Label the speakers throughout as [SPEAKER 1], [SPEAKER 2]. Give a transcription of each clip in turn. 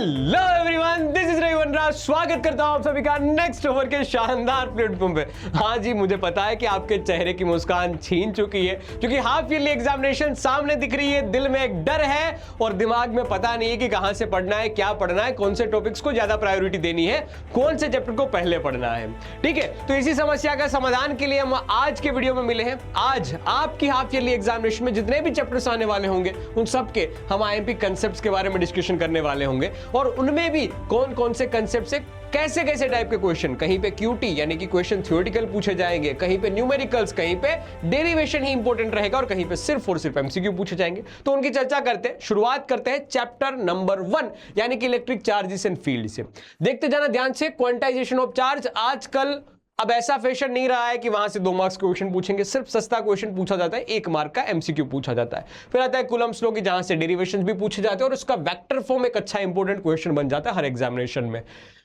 [SPEAKER 1] Hello everyone, this is रविवन राज। स्वागत करता हूं आप सभी का नेक्स्ट ओवर के शानदार प्लेटफॉर्म पे। हाँ जी, मुझे पता है कि आपके चेहरे की मुस्कान छीन चुकी है क्योंकि हाफ ईयरली एग्जामिनेशन सामने दिख रही है। दिल में एक डर है और दिमाग में पता नहीं है कि कहां से पढ़ना है, क्या पढ़ना है, कौन से टॉपिक्स को ज्यादा प्रायोरिटी देनी है, कौन से चैप्टर को पहले पढ़ना है। ठीक है, तो इसी समस्या का समाधान के लिए हम आज के वीडियो में मिले हैं। आज आपकी हाफ ईयरली एग्जामिनेशन में जितने भी चैप्टर्स आने वाले होंगे उन सबके हम आईएमपी कंसेप्ट्स के बारे में डिस्कशन करने वाले होंगे और उनमें भी कौन कौन से कंसेप्ट से कैसे कैसे टाइप के क्वेश्चन, कहीं पे क्यूटी यानी कि क्वेश्चन थ्योरेटिकल पूछे जाएंगे, कहीं पे न्यूमेरिकल्स, कहीं पे डेरिवेशन ही इंपॉर्टेंट रहेगा और कहीं पे सिर्फ और सिर्फ एमसीक्यू पूछे जाएंगे। तो उनकी चर्चा करते हैं। शुरुआत करते हैं चैप्टर नंबर 1 यानी कि इलेक्ट्रिक चार्जेस एंड फील्ड से। देखते जाना ध्यान से। Quantization of charge. आजकल अब ऐसा फैशन नहीं रहा है कि वहां से 2 मार्क्स क्वेश्चन पूछेंगे, सिर्फ सस्ता क्वेश्चन पूछा जाता है, 1 मार्क का एमसीक्यू पूछा जाता है। फिर आता है कूलम्ब्स लॉ की, जहां से डेरिवेशंस भी पूछे जाते हैं और उसका वेक्टर फॉर्म एक अच्छा इंपॉर्टेंट क्वेश्चन बन जाता है हर एग्जामिनेशन में।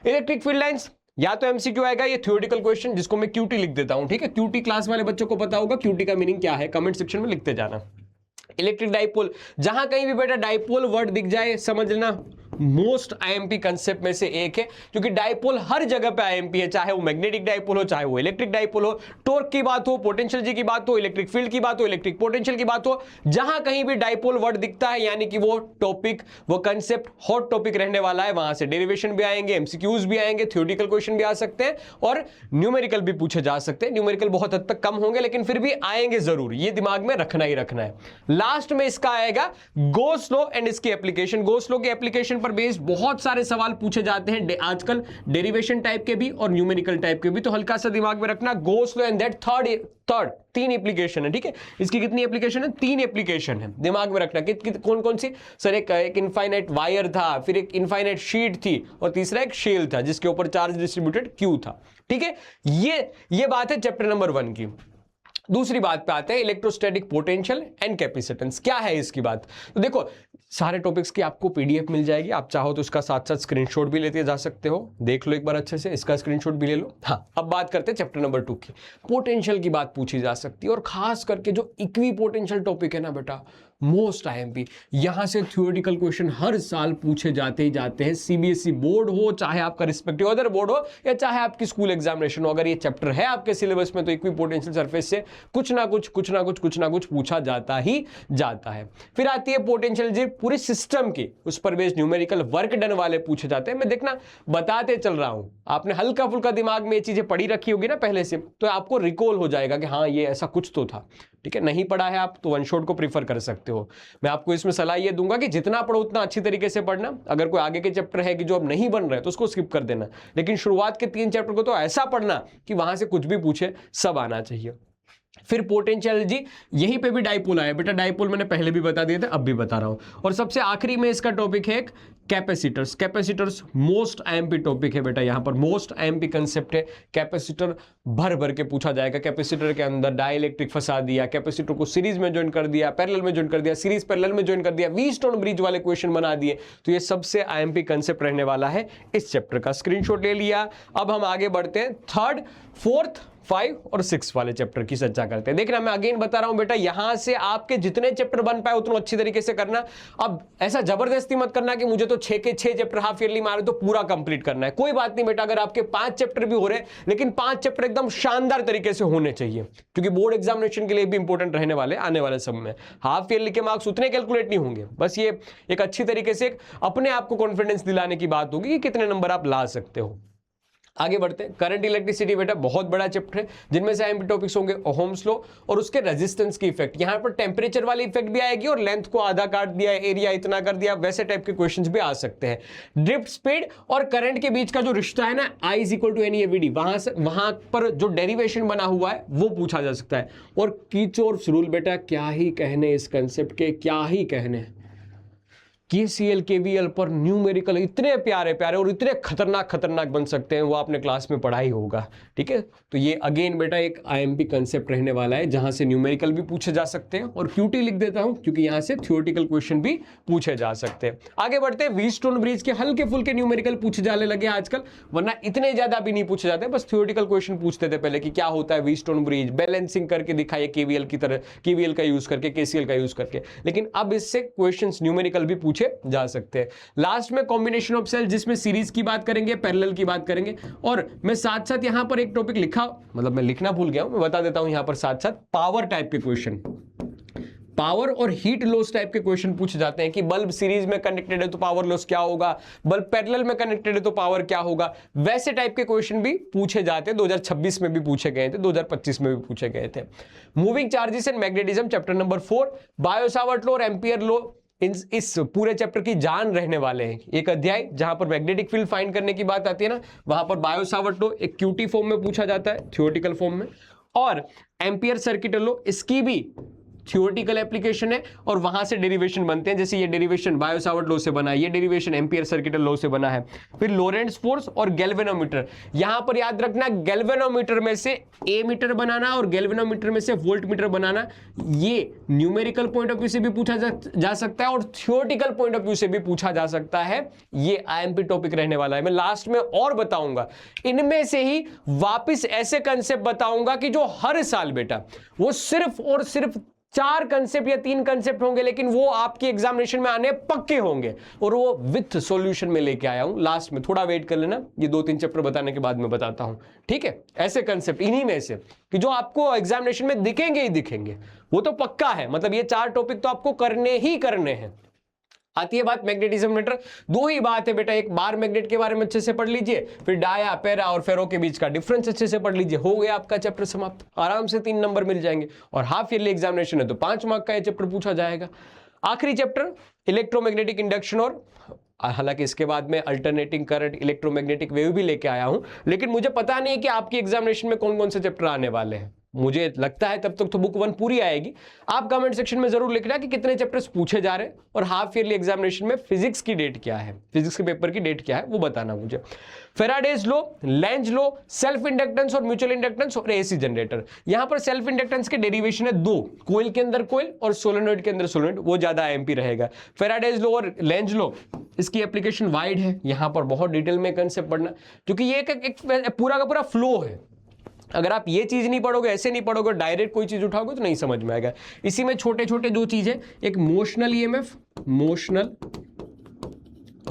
[SPEAKER 1] इलेक्ट्रिक फील्ड लाइंस, या तो एमसीक्यू आएगा, ये थ्योरेटिकल क्वेश्चन जिसको मैं क्यूटी लिख देता हूं। ठीक है, क्यूटी क्लास वाले बच्चों को पता होगा क्यूटी का मीनिंग क्या है, कमेंट सेक्शन में लिखते जाना। इलेक्ट्रिक डाइपोल, जहां कहीं भी बेटा डाइपोल वर्ड दिख जाए समझ लेना मोस्ट आईएमपी कंसेप्ट में से एक है, क्योंकि डाइपोल हर जगह पे आईएमपी है, चाहे वो मैग्नेटिक डाइपोल हो, चाहे वो इलेक्ट्रिक डाइपोल हो, टॉर्क की बात हो, पोटेंशियल जी की बात हो, इलेक्ट्रिक फील्ड की बात हो, इलेक्ट्रिक पोटेंशियल की बात हो, जहां कहीं भी डाइपोल वर्ड दिखता है यानी कि वो टॉपिक, वो कंसेप्ट हॉट टॉपिक रहने वाला है। वहां से डेरिवेशन भी आएंगे, एमसीक्यूज भी आएंगे, थ्योरेटिकल क्वेश्चन भी आ सकते हैं और न्यूमेरिकल भी पूछे जा सकते हैं। न्यूमेरिकल बहुत हद तक कम होंगे लेकिन फिर भी आएंगे जरूर, ये दिमाग में रखना ही रखना है। लास्ट में इसका आएगा गॉस लॉ एंड इसकी एप्लीकेशन। गॉस लॉ के एप्लीकेशन पर बेस्ड बहुत सारे सवाल पूछे जाते हैं आजकल, डेरिवेशन टाइप के भी और न्यूमेरिकल टाइप के भी, तो हल्का सा दिमाग में रखना। Gauss law and that third 3 application है। ठीक है, इसकी कितनी एप्लीकेशन है? 3 एप्लीकेशन है, दिमाग में रखना। कौन कौन सी सर? एक इनफाइनाइट वायर था, फिर एक इनफाइनाइट शीट थी और तीसरा एक शेल था जिसके ऊपर चार्ज डिस्ट्रीब्यूटेड क्यू था। ठीक है, ये बात है चैप्टर नंबर 1 की। दूसरी बात पे आते हैं, इलेक्ट्रोस्टैटिक पोटेंशियल एंड कैपेसिटेंस। क्या है इसकी बात? तो देखो, सारे टॉपिक्स की आपको पीडीएफ मिल जाएगी, आप चाहो तो इसका साथ साथ स्क्रीनशॉट भी लेते जा सकते हो, देख लो एक बार अच्छे से, इसका स्क्रीनशॉट भी ले लो। हाँ, अब बात करते हैं चैप्टर नंबर 2 की। पोटेंशियल की बात पूछी जा सकती है और खास करके जो इक्वी पोटेंशियल टॉपिक है ना बेटा, मोस्ट आईएमपी, यहां से थ्योरेटिकल क्वेश्चन हर साल पूछे जाते ही जाते हैं। सीबीएसई बोर्ड हो, चाहे आपका रिस्पेक्टिव अदर बोर्ड हो, या चाहे आपकी स्कूल एग्जामिनेशन हो, अगर ये चैप्टर है आपके सिलेबस में तो इक्वी पोटेंशियल सरफेस से कुछ ना कुछ पूछा जाता ही जाता है। फिर आती है पोटेंशियल जी, पूरे सिस्टम की, उस पर बेस्ड न्यूमेरिकल वर्क डन वाले पूछे जाते हैं। मैं देखना बताते चल रहा हूं, आपने हल्का फुल्का दिमाग में ये चीजें पढ़ी रखी होगी ना पहले से, तो आपको रिकॉल हो जाएगा कि हाँ ये ऐसा कुछ तो था। ठीक है, नहीं पढ़ा है आप तो वन शॉट को प्रीफर कर सकते हो। मैं आपको इसमें सलाह ये दूंगा कि जितना पढ़ो उतना अच्छी तरीके से पढ़ना। अगर कोई आगे के चैप्टर है कि जो अब नहीं बन रहे तो उसको स्किप कर देना, लेकिन शुरुआत के 3 चैप्टर को तो ऐसा पढ़ना कि वहां से कुछ भी पूछे सब आना चाहिए। फिर पोटेंशियल जी, यहीं पे भी डाइपोल आया बेटा। डाइपोल मैंने पहले भी बता दिया था, अब भी बता रहा हूं। और सबसे आखिरी में इसका टॉपिक है capacitors. Capacitors most IMP topic है बेटा, यहां पर मोस्ट आईएमपी कंसेप्ट है। कैपेसिटर भर भर के पूछा जाएगा। कैपेसिटर के अंदर डाइलेक्ट्रिक फंसा दिया, कैपेसिटर को सीरीज में ज्वाइन कर दिया, पैरेलल में ज्वाइन कर दिया, सीरीज पैरेलल में ज्वाइन कर दिया, व्हीटस्टोन ब्रिज वाले क्वेश्चन बना दिए। तो ये सबसे आईएमपी कंसेप्ट रहने वाला है इस चैप्टर का। स्क्रीनशॉट ले लिया। अब हम आगे बढ़ते हैं 3rd, 4th, 5 और 6 वाले चैप्टर की चर्चा करते हैं। देखना, मैं अगेन बता रहा हूं बेटा, यहां से आपके जितने चैप्टर बन पाए उतना अच्छी तरीके से करना। अब ऐसा जबरदस्ती मत करना कि मुझे तो 6 के 6 चैप्टर हाफ ईयरली मारे तो पूरा कंप्लीट करना है। कोई बात नहीं बेटा, अगर आपके 5 चैप्टर भी हो रहे हैं लेकिन 5 चैप्टर एकदम शानदार तरीके से होने चाहिए, क्योंकि बोर्ड एग्जामिनेशन के लिए भी इंपॉर्टेंट रहने वाले आने वाले समय में। हाफ ईयरली के मार्क्स उतने कैलकुलेट नहीं होंगे, बस ये एक अच्छी तरीके से अपने आप को कॉन्फिडेंस दिलाने की बात होगी कि कितने नंबर आप ला सकते हो। आगे बढ़ते हैं। करंट इलेक्ट्रिसिटी बेटा बहुत बड़ा चैप्टर है, जिनमें से आईएमपी टॉपिक्स होंगे ओहम्स लॉ और उसके रेजिस्टेंस की इफेक्ट। यहां पर टेम्परेचर वाली इफेक्ट भी आएगी और लेंथ को आधा काट दिया, एरिया इतना कर दिया, वैसे टाइप के क्वेश्चंस भी आ सकते हैं। ड्रिफ्ट स्पीड और करंट के बीच का जो रिश्ता है ना, I = NE/AVD, वहां पर जो डेरिवेशन बना हुआ है वो पूछा जा सकता है। और किरचॉफ्स रूल बेटा, क्या ही कहने इस कंसेप्ट के, क्या ही कहने। KCL KVL पर न्यूमेरिकल इतने प्यारे प्यारे और इतने खतरनाक बन सकते हैं, वो आपने क्लास में पढ़ा ही होगा। ठीक है, तो ये अगेन बेटा एक आईएमपी कंसेप्ट रहने वाला है, जहां से न्यूमेरिकल भी पूछे जा सकते हैं। और क्यूटी लिख देता हूं क्योंकि यहां से थ्योरेटिकल क्वेश्चन भी पूछे जा सकते हैं। आगे बढ़ते हैं। व्हीटस्टोन ब्रिज के हल्के फुल्के न्यूमेरिकल पूछे जाने लगे आजकल, वरना इतने ज्यादा भी नहीं पूछे जाते, बस थ्योरेटिकल क्वेश्चन पूछते थे पहले कि क्या होता है व्हीटस्टोन ब्रिज, बैलेंसिंग करके दिखाइए KVL की तरह, KVL का यूज करके, KCL का यूज करके। लेकिन अब इससे क्वेश्चन न्यूमेरिकल भी पूछे जा सकते हैं। लास्ट में कॉम्बिनेशन ऑफ सेल, जिसमें सीरीज की बात करेंगे, पैरेलल की बात करेंगे, और मैं साथ साथ यहां पर एक टॉपिक लिखा, मतलब मैं लिखना भूल गया हूं, मैं बता देता हूं यहां पर साथ साथ पावर टाइप के क्वेश्चन, पावर और हीट लॉस टाइप के क्वेश्चन पूछे जाते हैं कि बल्ब सीरीज में कनेक्टेड है तो पावर लॉस क्या होगा, बल्ब पैरेलल में कनेक्टेड है तो पावर क्या होगा, वैसे टाइप के क्वेश्चन भी पूछे जाते हैं। 2026 में भी पूछे गए थे, 2025 में भी पूछे गए थे। Moving charges and magnetism chapter number 4, Biot-Savart law और एम्पियर लॉ इस पूरे चैप्टर की जान रहने वाले हैं। एक अध्याय जहां पर मैग्नेटिक फील्ड फाइंड करने की बात आती है ना, वहां पर बायो-सावर्ट लॉ एक क्यूटी फॉर्म में पूछा जाता है, थ्योरेटिकल फॉर्म में, और एम्पियर सर्किट लॉ इसकी भी थ्योरेटिकल एप्लीकेशन है और वहां से डेरिवेशन बनते हैं। जैसे ये डेरिवेशन बायो-सावर्ट लॉ से बना है, ये डेरिवेशन एम्पियर सर्किट लॉ से बना है। फिर लोरेंट्ज फोर्स और गैल्वेनोमीटर, यहां पर याद रखना गैल्वेनोमीटर में से ए मीटर बनाना और गैल्वेनोमीटर में से वोल्ट मीटर बनाना, ये न्यूमेरिकल पॉइंट ऑफ व्यू से भी पूछा जा सकता है और थ्योरेटिकल पॉइंट ऑफ व्यू से भी पूछा जा सकता है। ये आईएमपी टॉपिक रहने वाला है। मैं लास्ट में और बताऊंगा, इनमें से ही वापिस ऐसे कंसेप्ट बताऊंगा कि जो हर साल बेटा वो सिर्फ और सिर्फ 4 कंसेप्ट या 3 कंसेप्ट होंगे, लेकिन वो आपकी एग्जामिनेशन में आने पक्के होंगे और वो विथ सॉल्यूशन में लेके आया हूं। लास्ट में थोड़ा वेट कर लेना, ये 2-3 चैप्टर बताने के बाद मैं बताता हूं, ठीक है। ऐसे कंसेप्ट इन्हीं में से कि जो आपको एग्जामिनेशन में दिखेंगे ही दिखेंगे, वो तो पक्का है। मतलब ये 4 टॉपिक तो आपको करने ही करने हैं। आती है बात मैग्नेटिज्म मीटर, 2 ही बात है बेटा, एक बार मैग्नेट के बारे में अच्छे से पढ़ लीजिए, फिर डाया, पैरा और फेरो के बीच का डिफरेंस अच्छे से पढ़ लीजिए, हो गया आपका चैप्टर समाप्त। आराम से 3 नंबर मिल जाएंगे और हाफ ईयरली एग्जामिनेशन है तो 5 मार्क का ये चैप्टर पूछा जाएगा। आखिरी चैप्टर इलेक्ट्रोमैग्नेटिक इंडक्शन, और हालांकि इसके बाद में अल्टरनेटिंग करंट, इलेक्ट्रोमैग्नेटिक वेव भी लेके आया हूं, लेकिन मुझे पता नहीं है कि आपकी एग्जामिनेशन में कौन कौन से चैप्टर आने वाले हैं। मुझे लगता है तब तक तो बुक 1 पूरी आएगी। आप कमेंट सेक्शन में जरूर लिखना कि कितने चैप्टर्स पूछे जा रहे हैं और हाफ ईयरली एग्जामिनेशन में फिजिक्स की डेट क्या है, फिजिक्स के पेपर की डेट क्या है वो बताना मुझे। Faraday's law, Lenz law, self inductance और म्यूचुअल इंडक्टेंस और एसी जनरेटर। यहां पर सेल्फ इंडक्टेंस के डेरिवेशन है 2, कोइल के अंदर कोइल और सोलेनॉइड के अंदर सोलेनॉइड, वो ज्यादा आईएमपी रहेगा। फेराडेज लॉ और लेंज लॉ इसकी एप्लीकेशन वाइड है, यहां पर बहुत डिटेल में कंसेप्ट पढ़ना, क्योंकि ये एक पूरा का पूरा फ्लो है। अगर आप ये चीज नहीं पढ़ोगे, ऐसे नहीं पढ़ोगे, डायरेक्ट कोई चीज उठाओगे तो नहीं समझ में आएगा। इसी में छोटे छोटे 2 चीजें, एक मोशनल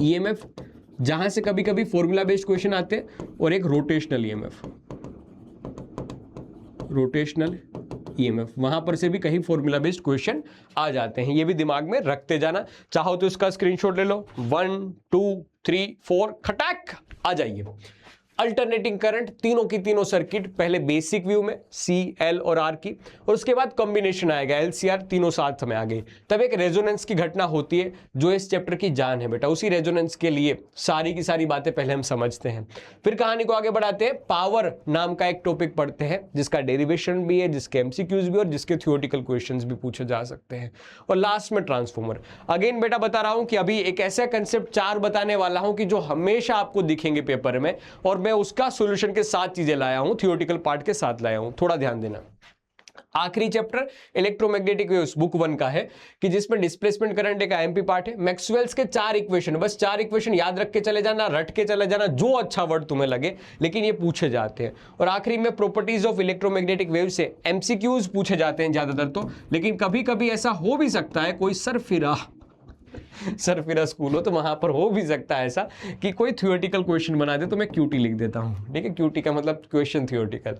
[SPEAKER 1] ईएमएफ जहां से कभी कभी फॉर्मूला बेस्ड क्वेश्चन आते हैं, और एक रोटेशनल ईएमएफ, वहां पर से भी कहीं फॉर्मूला बेस्ड क्वेश्चन आ जाते हैं। ये भी दिमाग में रखते जाना। चाहो तो इसका स्क्रीनशॉट ले लो, 1 2 3 4 खटाक आ जाइए। अल्टरनेटिंग करंट, तीनों की तीनों सर्किट, पहले बेसिक व्यू में सी, एल और आर की, और उसके बाद कॉम्बिनेशन आएगा एल, सी, आर, तीनों साथ में आ गए। तब एक रेजोनेंस की घटना होती है जो इस चैप्टर की जान है बेटा। उसी रेजोनेंस के लिए सारी की सारी बातें पहले हम समझते हैं, फिर कहानी को आगे बढ़ाते हैं। पावर नाम का एक टॉपिक पढ़ते हैं जिसका डेरिवेशन भी है, जिसके एमसीक्यूज भी और जिसके थ्योरेटिकल क्वेश्चंस भी पूछे जा सकते हैं। और लास्ट में ट्रांसफॉर्मर। अगेन बेटा बता रहा हूं कि अभी एक ऐसा कंसेप्ट 4 बताने वाला हूं कि जो हमेशा आपको दिखेंगे पेपर में, और मैं उसका सॉल्यूशन के साथ चीजें लाया हूं, थ्योरेटिकल पार्ट के साथ लाया हूं, थोड़ा ध्यान देना। आखिरी चैप्टर इलेक्ट्रोमैग्नेटिक वेव्स बुक 1 का है, कि जिसमें डिस्प्लेसमेंट करंट एक आईएमपी पार्ट है। मैक्सवेल्स के 4 इक्वेशन, बस 4 इक्वेशन याद रख के चले जाना, रट के चले जाना, जो अच्छा वर्ड तुम्हें लगे, लेकिन ये पूछे जाते हैं। और आखिरी में प्रॉपर्टीज ऑफ इलेक्ट्रोमैग्नेटिक वेव से एमसीक्यूज पूछे जाते हैं ज्यादातर तो, लेकिन कभी कभी ऐसा हो भी सकता है कोई सरफिरा स्कूल हो तो वहां पर हो भी सकता है ऐसा कि कोई थ्योरेटिकल क्वेश्चन बना दे तो मैं क्यूटी लिख देता हूं, ठीक है। क्यूटी का मतलब क्वेश्चन थ्योरेटिकल,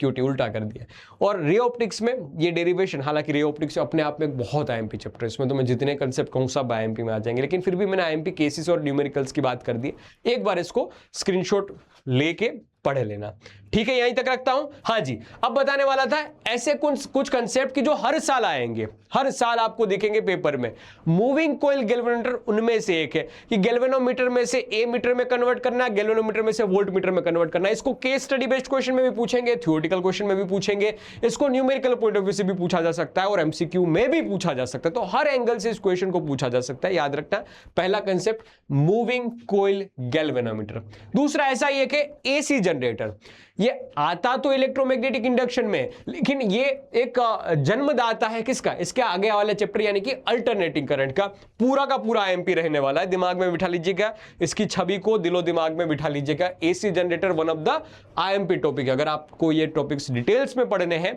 [SPEAKER 1] क्यूटी उल्टा कर दिया। और रे ऑप्टिक्स में ये डेरिवेशन, हालांकि रे ऑप्टिक्स अपने आप में बहुत आईएमपी चैप्टर है, इसमें तो मैं जितने कंसेप्ट कहूं सब आईएमपी में आ जाएंगे, लेकिन फिर भी मैंने आईएमपी केसेस और न्यूमेरिकल्स की बात कर दी। एक बार इसको स्क्रीनशॉट लेके पढ़ लेना, ठीक है। यहीं तक रखता हूं। हाँ जी, अब बताने वाला था ऐसे कुछ कंसेप्ट की जो हर साल आएंगे, हर साल आपको दिखेंगे पेपर में। मूविंग कोइल गैल्वेनोमीटर उनमें से एक है कि गैल्वेनोमीटर में से ए मीटर में कन्वर्ट करना, गैल्वेनोमीटर में से वोल्ट मीटर में कन्वर्ट करना। इसको केस स्टडी बेस्ड क्वेश्चन में भी पूछेंगे, थ्योरेटिकल क्वेश्चन में भी पूछेंगे, इसको न्यूमेरिकल पॉइंट ऑफ व्यू से भी पूछा जा सकता है और एमसीक्यू में भी पूछा जा सकता है। तो हर एंगल से इस क्वेश्चन को पूछा जा सकता है, याद रखना। पहला कंसेप्ट मूविंग कोइल गैल्वेनोमीटर। दूसरा ऐसा ही है एसी जनरेटर। ये आता तो इलेक्ट्रोमैग्नेटिक इंडक्शन में, लेकिन ये एक जन्मदाता है किसका, इसके आगे वाले चैप्टर यानी कि अल्टरनेटिंग करंट का पूरा आईएमपी रहने वाला है। दिमाग में बिठा लीजिएगा, इसकी छवि को दिलो दिमाग में बिठा लीजिएगा। AC generator one of the IMP topic. अगर आपको ये टॉपिक्स डिटेल्स में पढ़ने हैं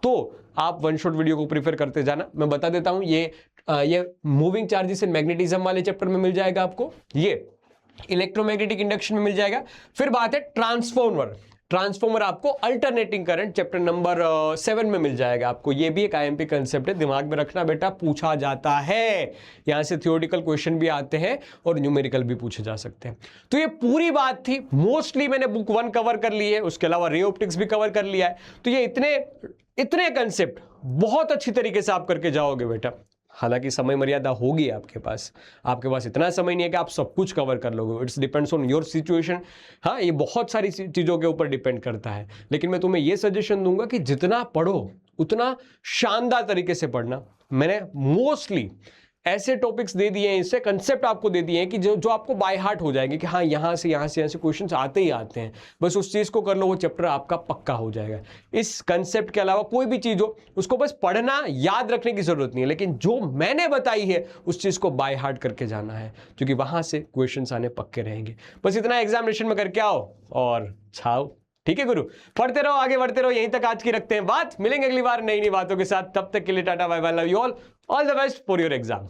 [SPEAKER 1] तो आप वन शॉट वीडियो को प्रीफर करते जाना। मैं बता देता हूं, ये ये मूविंग चार्जेस एंड मैग्नेटिज्म वाले चैप्टर में मिल जाएगा आपको, ये इलेक्ट्रोमैग्नेटिक इंडक्शन में मिल जाएगा। फिर बात है ट्रांसफॉर्मर, ट्रांसफॉर्मर आपको अल्टरनेटिंग करंट चैप्टर नंबर 7 में मिल जाएगा आपको। ये भी एक आईएमपी कंसेप्ट है, दिमाग में रखना बेटा, पूछा जाता है। यहां से थियोरेटिकल क्वेश्चन भी आते हैं और न्यूमेरिकल भी पूछे जा सकते हैं। तो ये पूरी बात थी, मोस्टली मैंने बुक 1 कवर कर ली है, उसके अलावा रे ऑप्टिक्स भी कवर कर लिया है। तो ये इतने कंसेप्ट बहुत अच्छी तरीके से आप करके जाओगे बेटा। हालांकि समय मर्यादा होगी आपके पास इतना समय नहीं है कि आप सब कुछ कवर कर लोगे। It's depends on your situation. हाँ, ये बहुत सारी चीज़ों के ऊपर डिपेंड करता है, लेकिन मैं तुम्हें ये सजेशन दूंगा कि जितना पढ़ो उतना शानदार तरीके से पढ़ना। मैंने मोस्टली ऐसे टॉपिक्स दे दिए हैं, इससे कंसेप्ट आपको दे दिए हैं कि जो आपको बाय हार्ट हो जाएंगे कि हाँ यहाँ से क्वेश्चंस आते ही आते हैं। बस उस चीज़ को कर लो, वो चैप्टर आपका पक्का हो जाएगा। इस कंसेप्ट के अलावा कोई भी चीज़ हो उसको बस पढ़ना, याद रखने की जरूरत नहीं है, लेकिन जो मैंने बताई है उस चीज़ को बाय हार्ट करके जाना है, क्योंकि वहाँ से क्वेश्चन आने पक्के रहेंगे। बस इतना एग्जामिनेशन में करके आओ और छाओ। ठीक है गुरु, पढ़ते रहो, आगे बढ़ते रहो। यहीं तक आज की रखते हैं बात, मिलेंगे अगली बार नई बातों के साथ। तब तक के लिए tata bye bye, love you all the best for your exam.